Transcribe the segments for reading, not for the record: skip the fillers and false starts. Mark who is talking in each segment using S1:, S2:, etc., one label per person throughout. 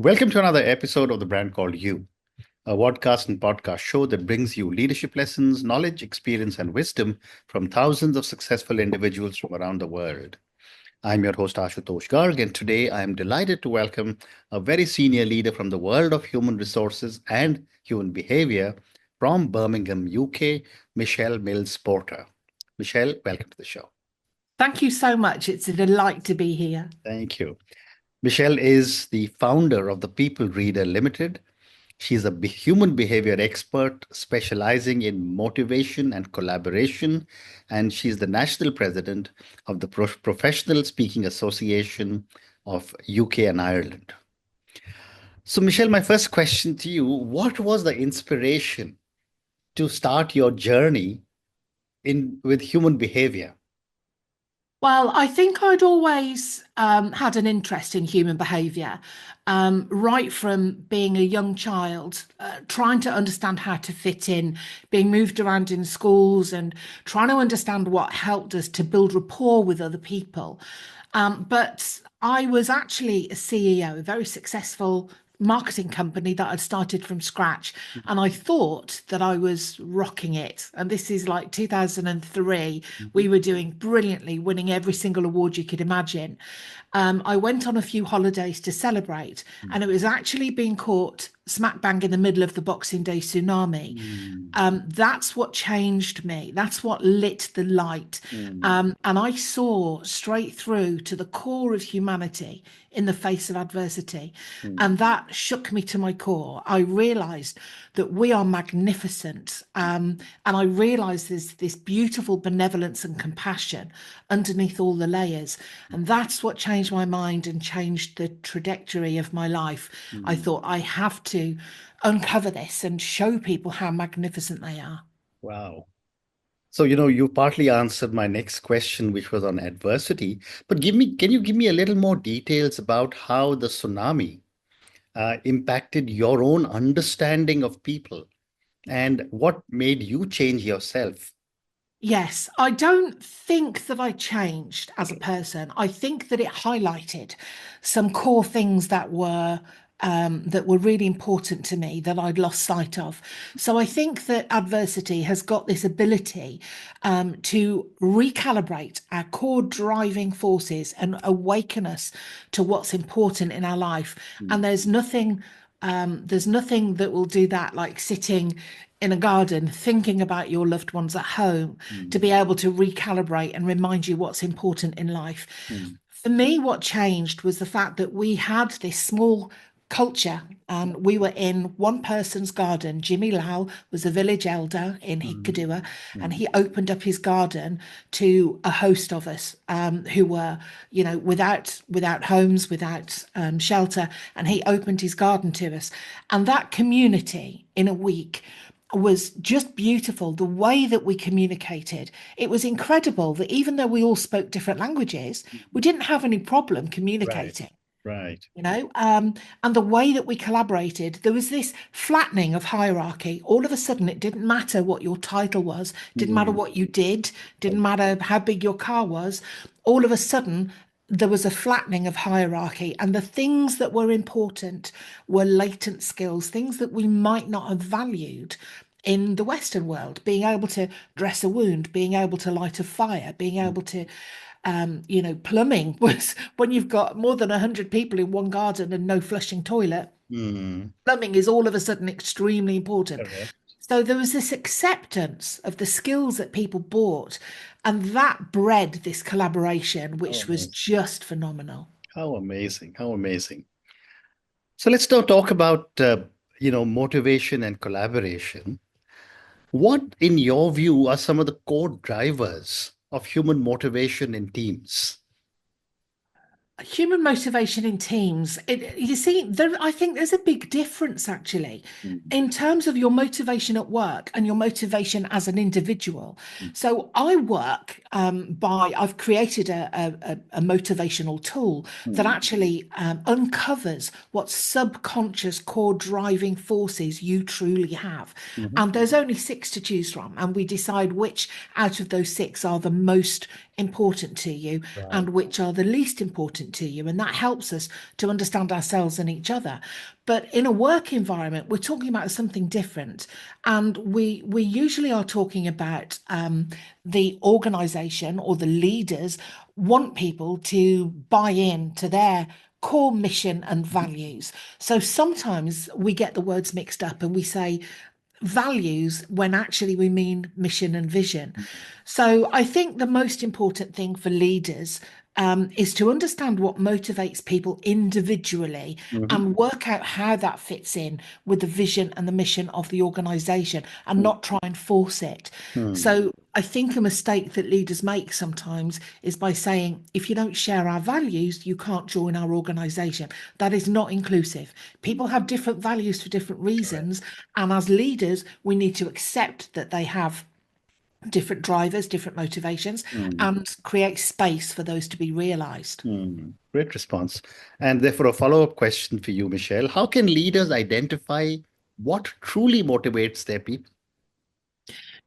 S1: Welcome to another episode of The Brand Called You, a podcast and podcast show that brings you leadership lessons, knowledge, experience, and wisdom from thousands of successful individuals from around the world. I'm your host, Ashutosh Garg, and today I am delighted to welcome a very senior leader from the world of human resources and human behavior from Birmingham, UK, Michelle Mills Porter. Michelle, welcome to the show.
S2: Thank you so much. It's a delight to be here.
S1: Thank you. Michelle is the founder of the People Reader Limited. She's a human behavior expert specializing in motivation and collaboration, and she's the national president of the Professional Speaking Association of UK and Ireland. So, Michelle, my first question to you, what was the inspiration to start your journey with human behavior?
S2: Well, I think I'd always had an interest in human behaviour, right from being a young child, trying to understand how to fit in, being moved around in schools and trying to understand what helped us to build rapport with other people. But I was actually a CEO, a very successful marketing company that I'd started from scratch, and I thought that I was rocking it. And this is like 2003. We were doing brilliantly, winning every single award you could imagine. I went on a few holidays to celebrate, and it was actually being caught smack bang in the middle of the Boxing Day tsunami. That's what changed me. That's what lit the light. And I saw straight through to the core of humanity in the face of adversity. And that shook me to my core. I realized that we are magnificent. And I realized there's this beautiful benevolence and compassion underneath all the layers. And that's what changed my mind and changed the trajectory of my life. I thought I have to uncover this and show people how magnificent they are.
S1: Wow. So, you partly answered my next question, which was on adversity, but can you give me a little more details about how the tsunami impacted your own understanding of people and what made you change yourself?
S2: Yes, I don't think that I changed as a person. I think that it highlighted some core things that were really important to me that I'd lost sight of. So I think that adversity has got this ability to recalibrate our core driving forces and awaken us to what's important in our life. And there's nothing that will do that like sitting in a garden thinking about your loved ones at home to be able to recalibrate and remind you what's important in life. For me, what changed was the fact that we had this small culture, and we were in one person's garden. Jimmy Lau was a village elder in Hikkaduwa, and he opened up his garden to a host of us who were, without homes, without shelter, and he opened his garden to us. And that community in a week was just beautiful. The way that we communicated, it was incredible that even though we all spoke different languages, we didn't have any problem communicating.
S1: Right.
S2: And the way that we collaborated, there was this flattening of hierarchy. All of a sudden, it didn't matter what your title was, didn't matter what you did, didn't matter how big your car was. All of a sudden, there was a flattening of hierarchy, and the things that were important were latent skills, things that we might not have valued in the Western world, being able to dress a wound, being able to light a fire, being able to plumbing was when you've got more than 100 people in one garden and no flushing toilet. Plumbing is all of a sudden extremely important. Okay. So there was this acceptance of the skills that people brought, and that bred this collaboration, which was just phenomenal.
S1: How amazing. How amazing. So let's now talk about, motivation and collaboration. What, in your view, are some of the core drivers of human motivation in teams?
S2: Human motivation in teams, I think there's a big difference actually in terms of your motivation at work and your motivation as an individual. So I work I've created a motivational tool that actually uncovers what subconscious core driving forces you truly have. And there's only 6 to choose from, and we decide which out of those 6 are the most important to you and which are the least important important to you, and that helps us to understand ourselves and each other. But in a work environment, we're talking about something different, and we usually are talking about the organization or the leaders want people to buy in to their core mission and values. So sometimes we get the words mixed up and we say values when actually we mean mission and vision. So I think the most important thing for leaders is to understand what motivates people individually
S1: Mhm.
S2: and work out how that fits in with the vision and the mission of the organization and not try and force it.
S1: Mhm.
S2: So I think a mistake that leaders make sometimes is by saying, if you don't share our values, you can't join our organization. That is not inclusive. People have different values for different
S1: Correct.
S2: reasons. And as leaders, we need to accept that they have different drivers, different motivations,
S1: Mhm.
S2: and create space for those to be realized.
S1: Great response. And therefore, a follow-up question for you, Michelle. How can leaders identify what truly motivates their people?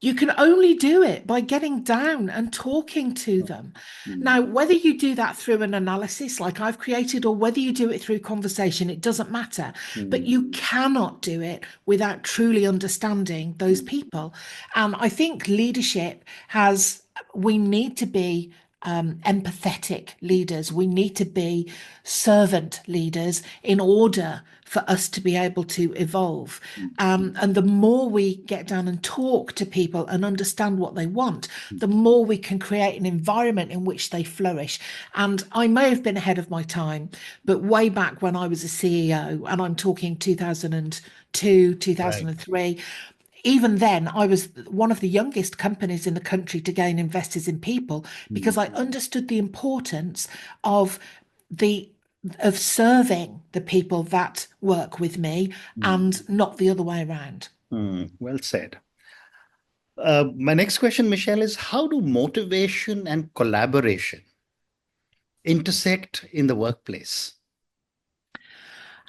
S2: You can only do it by getting down and talking to them.
S1: Mm.
S2: Now, whether you do that through an analysis like I've created or whether you do it through conversation, it doesn't matter. But
S1: Mm.
S2: you cannot do it without truly understanding those
S1: Mm.
S2: people. And I think leadership has, we need to be empathetic leaders. We need to be servant leaders in order for us to be able to evolve. And the more we get down and talk to people and understand what they want, the more we can create an environment in which they flourish. And I may have been ahead of my time, but way back when I was a CEO, and I'm talking 2002,
S1: Right.
S2: 2003, even then, I was one of the youngest companies in the country to gain investors in people because
S1: Mm.
S2: I understood the importance of the of serving the people that work with me
S1: Mm.
S2: and not the other way around.
S1: Well said. My next question, Michelle, is how do motivation and collaboration intersect in the workplace?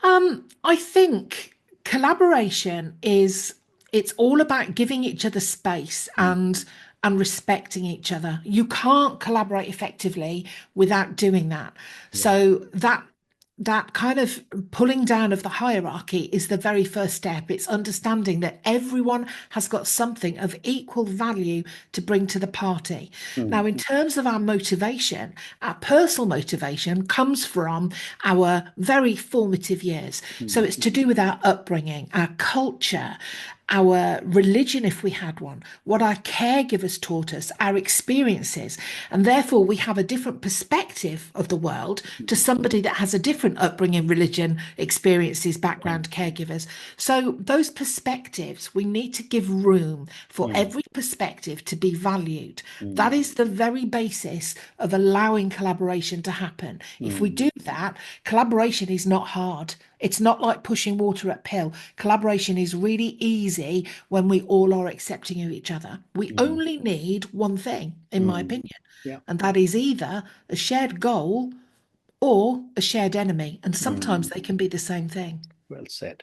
S2: I think collaboration is it's all about giving each other space
S1: Mm.
S2: and respecting each other. You can't collaborate effectively without doing that.
S1: Yeah.
S2: So that kind of pulling down of the hierarchy is the very first step. It's understanding that everyone has got something of equal value to bring to the party.
S1: Mm.
S2: Now, in terms of our motivation, our personal motivation comes from our very formative years. So
S1: Mm.
S2: it's to do with our upbringing, our culture, our religion, if we had one, what our caregivers taught us, our experiences. And therefore, we have a different perspective of the world to
S1: Mm.
S2: somebody that has a different upbringing, religion, experiences,
S1: Right.
S2: background, caregivers. So, those perspectives, we need to give room for
S1: Mm.
S2: every perspective to be valued. That
S1: Mm.
S2: is the very basis of allowing collaboration to happen. If we
S1: Mm.
S2: do that, collaboration is not hard. It's not like pushing water uphill. Collaboration is really easy when we all are accepting of each other. We
S1: Mm.
S2: only need one thing, in my
S1: Mm.
S2: opinion,
S1: Yeah.
S2: and that is either a shared goal or a shared enemy. And sometimes
S1: Mm.
S2: they can be the same thing.
S1: Well said.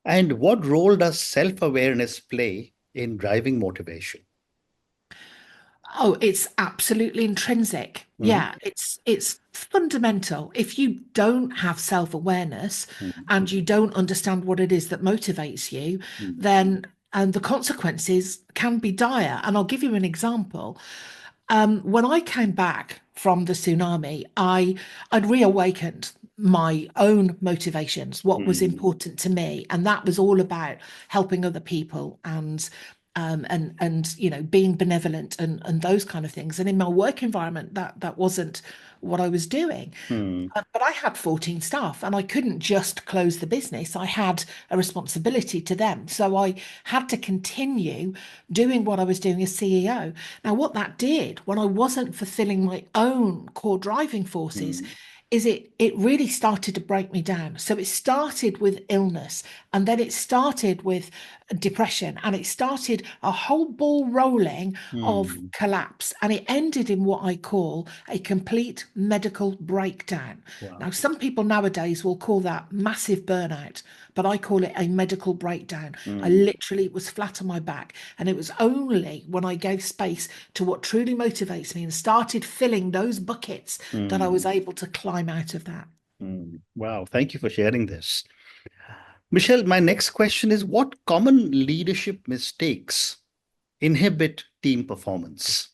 S1: And what role does self-awareness play in driving motivation?
S2: Oh, it's absolutely intrinsic.
S1: Mhm.
S2: Yeah, it's fundamental. If you don't have self-awareness
S1: Mhm.
S2: and you don't understand what it is that motivates you,
S1: Mhm.
S2: then and the consequences can be dire. And I'll give you an example. When I came back from the tsunami, I'd reawakened my own motivations, what was
S1: Mhm.
S2: important to me, and that was all about helping other people and being benevolent and those kind of things. And in my work environment, that wasn't what I was doing.
S1: Mhm.
S2: But I had 14 staff and I couldn't just close the business. I had a responsibility to them. So I had to continue doing what I was doing as CEO. Now, what that did when I wasn't fulfilling my own core driving forces
S1: Mhm.
S2: is it really started to break me down. So it started with illness and then it started with depression, and it started a whole ball rolling of
S1: Hmm.
S2: collapse, and it ended in what I call a complete medical breakdown.
S1: Wow.
S2: Now, some people nowadays will call that massive burnout, but I call it a medical breakdown. I
S1: Hmm.
S2: literally was flat on my back, and it was only when I gave space to what truly motivates me and started filling those buckets that I was
S1: Hmm.
S2: able to climb out of that.
S1: Hmm. Wow. Thank you for sharing this. Michelle, my next question is what common leadership mistakes inhibit team performance?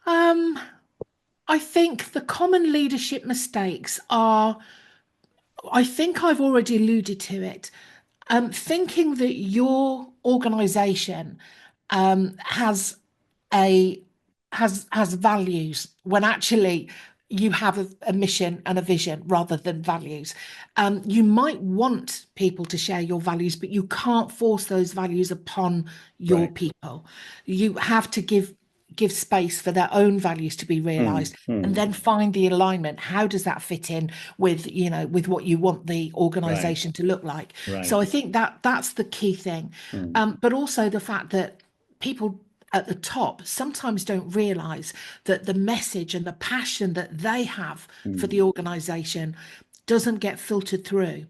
S2: Um, I think the common leadership mistakes are, I think I've already alluded to it. Thinking that your organization has a has values when actually you have a mission and a vision rather than values. You might want people to share your values, but you can't force those values upon your
S1: Right.
S2: people. You have to give space for their own values to be
S1: Hmm.
S2: realized, and
S1: Hmm.
S2: then find the alignment. How does that fit in with, with what you want the
S1: Right.
S2: organization to look like? So
S1: Right.
S2: I think that that's the key thing.
S1: Hmm.
S2: But also the fact that people at the top sometimes don't realize that the message and the passion that they have for
S1: Hmm.
S2: the organization doesn't get filtered through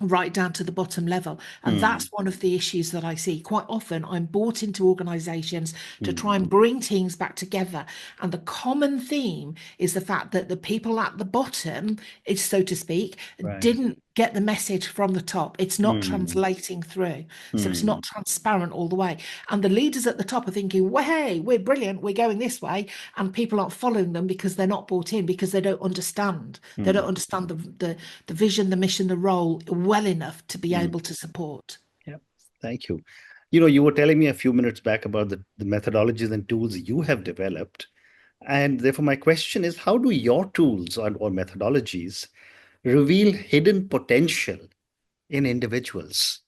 S2: right down to the bottom level. And
S1: Hmm.
S2: that's one of the issues that I see. Quite often, I'm brought into organizations to
S1: Hmm.
S2: try and bring teams back together. And the common theme is the fact that the people at the bottom, it's so to speak,
S1: Right.
S2: didn't get the message from the top. It's not
S1: Hmm.
S2: translating through. So it's
S1: Hmm.
S2: not transparent all the way. And the leaders at the top are thinking, well, hey, we're brilliant, we're going this way. And people aren't following them because they're not bought in, because they don't understand. They don't
S1: Hmm.
S2: understand the vision, the mission, the role well enough to be
S1: Hmm.
S2: able to support.
S1: Yep. Thank you. You were telling me a few minutes back about the methodologies and tools you have developed. And therefore, my question is, how do your tools or methodologies reveal hidden potential in individuals?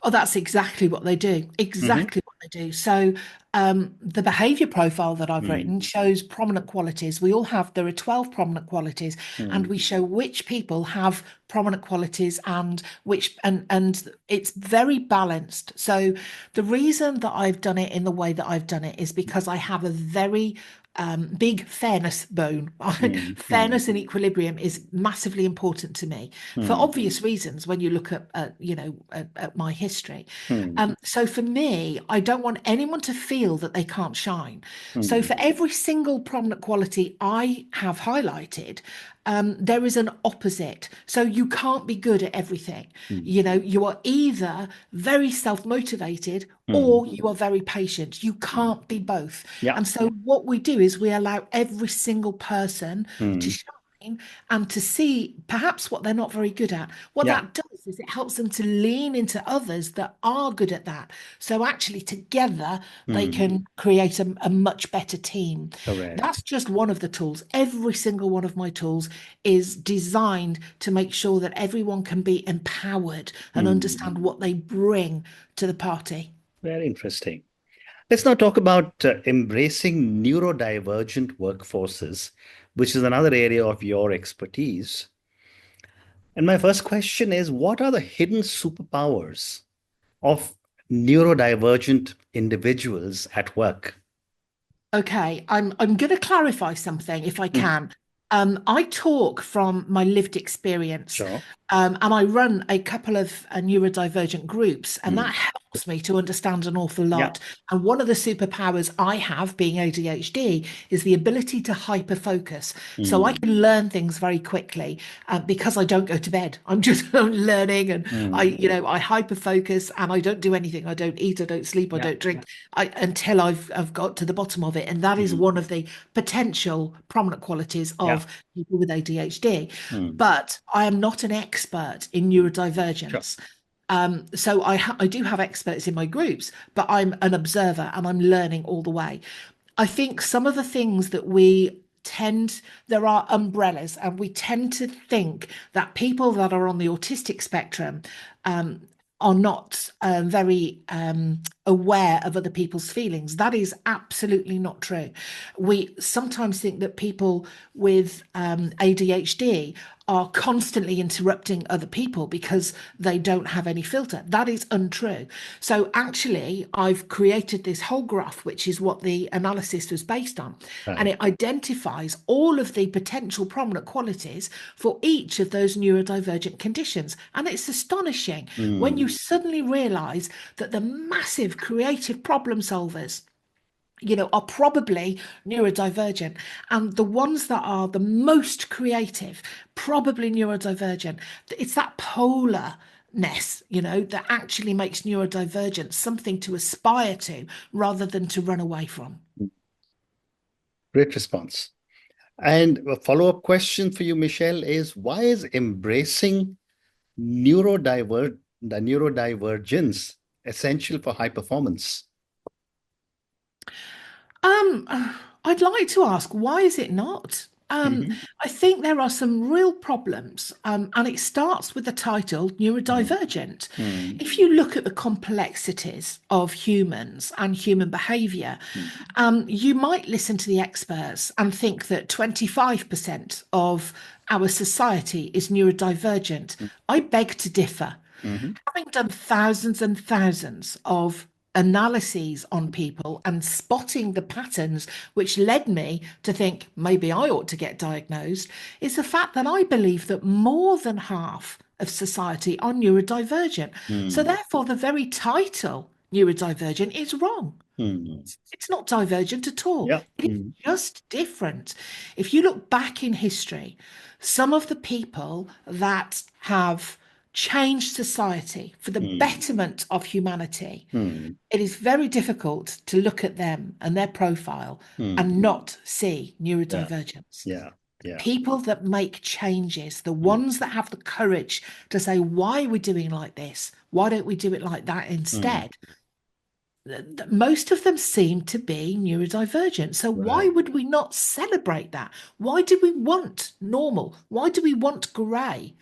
S2: Oh, that's exactly what they do.
S1: Hmm.
S2: Exactly what they do. So, the behavior profile that I've
S1: Hmm.
S2: written shows prominent qualities. There are 12 prominent qualities, and
S1: Hmm.
S2: we show which people have prominent qualities and which, and it's very balanced. So, the reason that I've done it in the way that I've done it is because I have a very big fairness bone.
S1: Hmm. Hmm.
S2: Fairness and equilibrium is massively important to me for
S1: Hmm.
S2: obvious reasons when you look at my history.
S1: Hmm.
S2: So for me, I don't want anyone to feel that they can't shine. So
S1: Hmm.
S2: for every single prominent quality I have highlighted, there is an opposite. So you can't be good at everything.
S1: Hmm.
S2: You are either very self-motivated
S1: Hmm.
S2: or you are very patient. You can't be both.
S1: Yeah.
S2: And so what we do is we allow every single person to
S1: Hmm.
S2: shine and to see perhaps what they're not very good at. What
S1: Yeah.
S2: that does is it helps them to lean into others that are good at that. So actually together they
S1: Hmm.
S2: can create a much better team.
S1: Correct.
S2: That's just one of the tools. Every single one of my tools is designed to make sure that everyone can be empowered and
S1: Hmm.
S2: understand what they bring to the party.
S1: Very interesting. Let's now talk about embracing neurodivergent workforces, which is another area of your expertise. And my first question is, what are the hidden superpowers of neurodivergent individuals at work?
S2: Okay, I'm going to clarify something if I
S1: Hmm.
S2: can. I talk from my lived experience,
S1: Sure.
S2: and I run a couple of neurodivergent groups, and
S1: Hmm.
S2: that helps me to understand an awful
S1: Yeah.
S2: lot. And one of the superpowers I have, being ADHD, is the ability to hyper focus. So I
S1: Hmm.
S2: can learn things very quickly because I don't go to bed. I'm just learning, and
S1: Hmm.
S2: I hyper focus, and I don't do anything. I don't eat, I don't sleep, I
S1: Yeah.
S2: don't drink, until I've got to the bottom of it. And that is
S1: Hmm.
S2: one of the potential prominent qualities
S1: Yeah.
S2: of people with ADHD.
S1: Hmm.
S2: But I am not an expert in
S1: Sure.
S2: neurodivergence. So I do have experts in my groups, but I'm an observer and I'm learning all the way. I think some of the things that there are umbrellas, and we tend to think that people that are on the autistic spectrum um, are not very aware of other people's feelings. That is absolutely not true. We sometimes think that people with ADHD are constantly interrupting other people because they don't have any filter. That is untrue. So actually, I've created this whole graph, which is what the analysis was based on, and
S1: Right.
S2: it identifies all of the potential prominent qualities for each of those neurodivergent conditions. And it's astonishing when you
S1: Mm.
S2: suddenly realize that the massive creative problem solvers, are probably neurodivergent. And the ones that are the most creative, probably neurodivergent. It's that polarness, that actually makes neurodivergence something to aspire to rather than to run away from.
S1: Great response. And a follow-up question for you, Michelle, is why is embracing the neurodivergence essential for high performance?
S2: Um, I'd like to ask, why is it not?
S1: Hmm.
S2: I think there are some real problems, and it starts with the title
S1: Mm.
S2: neurodivergent.
S1: Mm.
S2: If you look at the complexities of humans and human behavior,
S1: Mm.
S2: you might listen to the experts and think that 25% of our society is neurodivergent. I beg to differ.
S1: Mhm.
S2: Having done thousands and thousands of analyses on people and spotting the patterns which led me to think maybe I ought to get diagnosed, is the fact that I believe that more than half of society are neurodivergent. So
S1: Mm.
S2: therefore, the very title neurodivergent is wrong.
S1: Mm.
S2: It's not divergent at all.
S1: Yeah.
S2: It is
S1: Mm.
S2: just different. If you look back in history, some of the people that have changed society for the
S1: Mm.
S2: betterment of humanity,
S1: Mm.
S2: it is very difficult to look at them and their profile
S1: Mm.
S2: and not see
S1: Yeah.
S2: neurodivergence.
S1: Yeah. Yeah.
S2: People that make changes, the
S1: Mm.
S2: ones that have the courage to say, why are we doing like this? Why don't we do it like that
S1: Mm.
S2: instead? Most of them seem to be neurodivergent. So why
S1: Right.
S2: would we not celebrate that? Why do we want normal? Why do we want grey?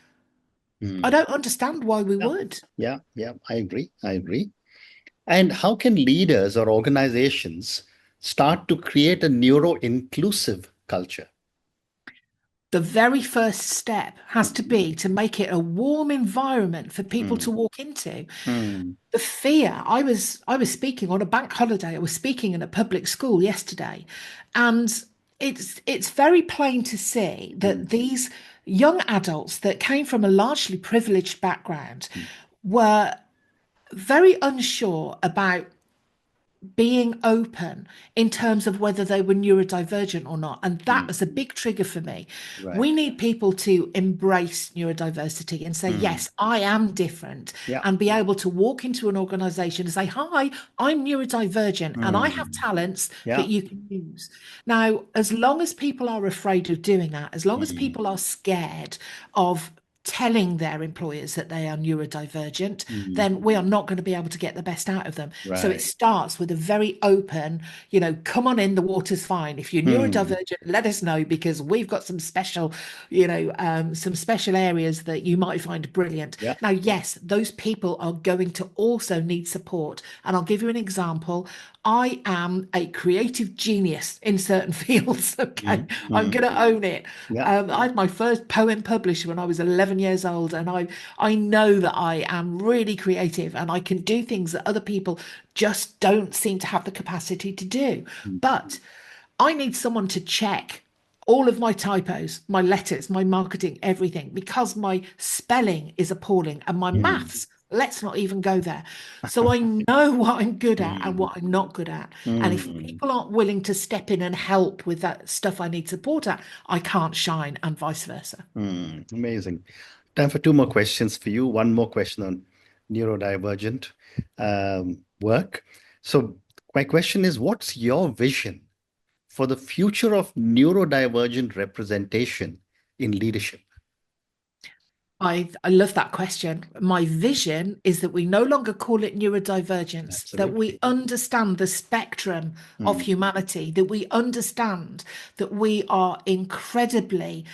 S2: I
S1: Mm.
S2: don't understand why we
S1: Yeah.
S2: would.
S1: Yeah. Yeah. I agree. I agree. And how can leaders or organizations start to create a neuro-inclusive culture?
S2: The very first step has to
S1: Mhm.
S2: be to make it a warm environment for people
S1: Mm.
S2: to walk into.
S1: Mm.
S2: The fear, I was speaking on a bank holiday. I was speaking in a public school yesterday, and it's very plain to see
S1: Mm.
S2: that these young adults that came from a largely privileged background
S1: Mm.
S2: were very unsure about being open in terms of whether they were neurodivergent or not. And that
S1: Mm.
S2: was a big trigger for me. We
S1: Right.
S2: need people to embrace neurodiversity and say,
S1: Mm.
S2: yes, I am different,
S1: Yeah.
S2: and be able to walk into an organization and say, hi, I'm neurodivergent and I have
S1: Mm.
S2: talents that
S1: Yeah.
S2: you can use. Now, as long as people are afraid of doing that, as long as
S1: Mm.
S2: people are scared of telling their employers that they are neurodivergent,
S1: Mm.
S2: then we are not going to be able to get the best out of them. So it
S1: Right.
S2: starts with a very open, come on in, the water's fine. If you're
S1: Mm.
S2: neurodivergent, let us know because we've got some special, some special areas that you might find brilliant.
S1: Yeah.
S2: Now, yes, those people are going to also need support. And I'll give you an example. I am a creative genius in certain fields. Okay.
S1: Mm.
S2: I'm
S1: Mm.
S2: going to own it.
S1: Yeah.
S2: I had my first poem published when I was 11 years old, and I know that I am really creative and I can do things that other people just don't seem to have the capacity to do.
S1: Mm.
S2: But I need someone to check all of my typos, my letters, my marketing, everything, because my spelling is appalling and my
S1: Mm.
S2: maths, let's not even go there. So I know what I'm good at and
S1: Mm.
S2: what I'm not good at. And if
S1: Mm.
S2: people aren't willing to step in and help with that stuff I need support at, I can't shine, and vice versa.
S1: Mm. Amazing. Time for two more questions for you. One more question on neurodivergent work. So, my question is, what's your vision for the future of neurodivergent representation in leadership?
S2: I love that question. My vision is that we no longer call it neurodivergence, that we
S1: Absolutely.
S2: understand the spectrum of
S1: Mm.
S2: humanity, that we understand that we are incredibly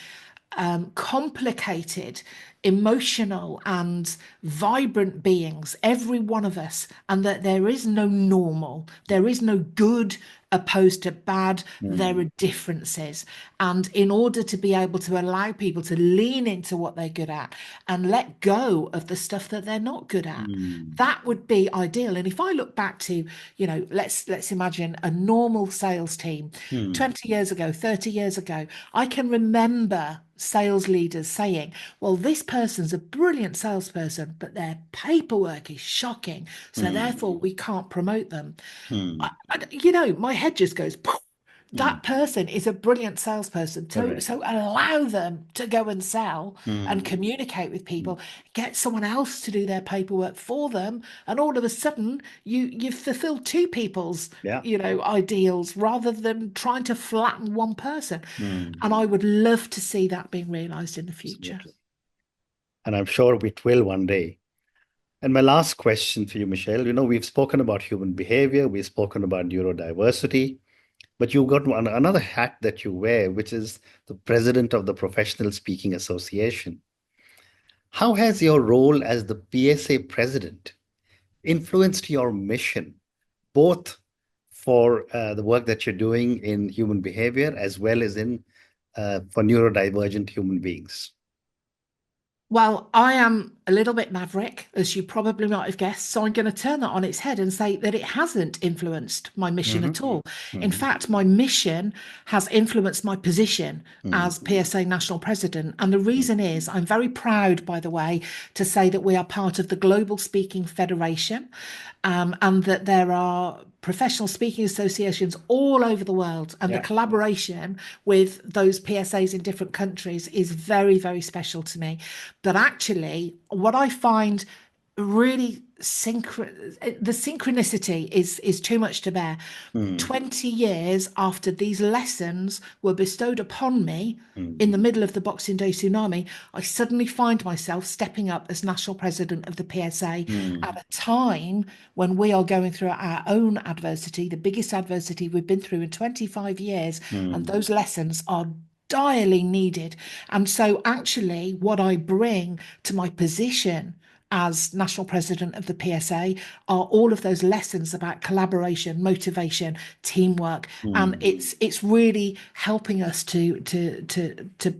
S2: complicated, emotional, and vibrant beings, every one of us, and that there is no normal, there is no good opposed to bad. There are differences. And in order to be able to allow people to lean into what they're good at and let go of the stuff that they're not good at, that would be ideal. And if I look back to, let's imagine a normal sales team 20 years ago, 30 years ago, I can remember sales leaders saying, well, this person's a brilliant salesperson, but their paperwork is shocking. So therefore we can't promote them. My head just goes, poof. That person is a brilliant salesperson. So allow them to go and sell and communicate with people, get someone else to do their paperwork for them. And all of a sudden you've fulfilled two people's, ideals rather than trying to flatten one person. And I would love to see that being realized in the future.
S1: Absolutely. And I'm sure it will one day. And my last question for you, Michelle, we've spoken about human behavior, we've spoken about neurodiversity, but you've got another hat that you wear, which is the president of the Professional Speaking Association. How has your role as the PSA president influenced your mission, both for the work that you're doing in human behavior as well as for neurodivergent human beings?
S2: Well, I am a little bit maverick, as you probably might have guessed. So I'm going to turn that on its head and say that it hasn't influenced my mission at all. In fact, my mission has influenced my position as PSA National President. And the reason is I'm very proud, by the way, to say that we are part of the Global Speaking Federation, and that there are professional speaking associations all over the world, and the collaboration with those PSAs in different countries is very, very special to me. But actually, what I find really the synchronicity is too much to bear. 20 years after these lessons were bestowed upon me in the middle of the Boxing Day tsunami, I suddenly find myself stepping up as national president of the PSA at a time when we are going through our own adversity, the biggest adversity we've been through in 25 years, and those lessons are direly needed. And so actually what I bring to my position as national president of the PSA are all of those lessons about collaboration, motivation, teamwork, and it's really helping us to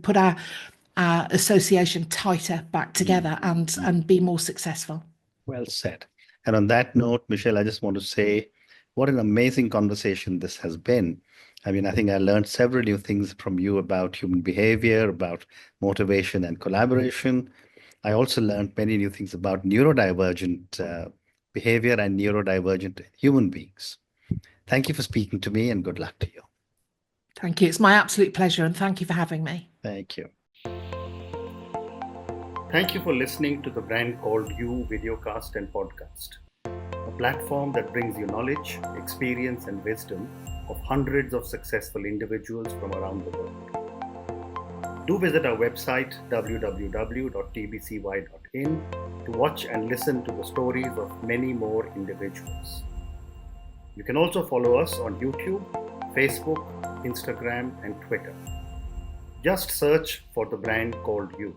S2: put our association tighter back together and be more successful.
S1: Well said. And on that note, Michelle, I just want to say what an amazing conversation this has been. I mean, I think I learned several new things from you about human behavior, about motivation and collaboration. I also learned many new things about neurodivergent behavior and neurodivergent human beings. Thank you for speaking to me, and good luck to you.
S2: Thank you. It's my absolute pleasure, and thank you for having me.
S1: Thank you. Thank you for listening to the Brand Called You videocast and podcast, a platform that brings you knowledge, experience, and wisdom of hundreds of successful individuals from around the world. Do visit our website www.tbcy.in to watch and listen to the stories of many more individuals. You can also follow us on YouTube, Facebook, Instagram, and Twitter. Just search for the Brand Called You.